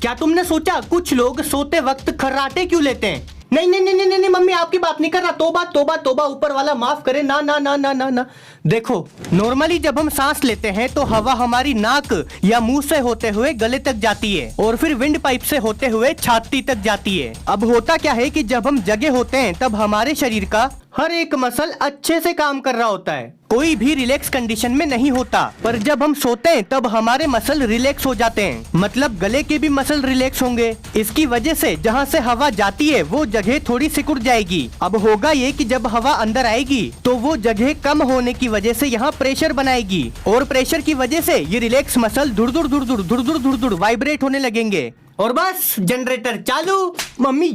क्या तुमने सोचा कुछ लोग सोते वक्त खर्राटे क्यों लेते हैं? नहीं नहीं नहीं नहीं नहीं मम्मी, आपकी बात नहीं कर रहा। तोबा तोबा तोबा, ऊपर वाला माफ करे। ना ना ना ना ना ना। देखो, नॉर्मली जब हम सांस लेते हैं तो हवा हमारी नाक या मुंह से होते हुए गले तक जाती है और फिर विंड पाइप से होते हुए छाती तक जाती है। अब होता क्या है कि जब हम जगे होते हैं तब हमारे शरीर का हर एक मसल अच्छे से काम कर रहा होता है, कोई भी रिलैक्स कंडीशन में नहीं होता। पर जब हम सोते हैं तब हमारे मसल रिलैक्स हो जाते हैं, मतलब गले के भी मसल रिलैक्स होंगे। इसकी वजह से जहाँ से हवा जाती है वो जगह थोड़ी सिकुड़ जाएगी। अब होगा ये कि जब हवा अंदर आएगी तो वो जगह कम होने की वजह से यहाँ प्रेशर बनाएगी और प्रेशर की वजह से ये रिलैक्स मसल धुड़ धुड़ वाइब्रेट होने लगेंगे और बस जनरेटर चालू। मम्मी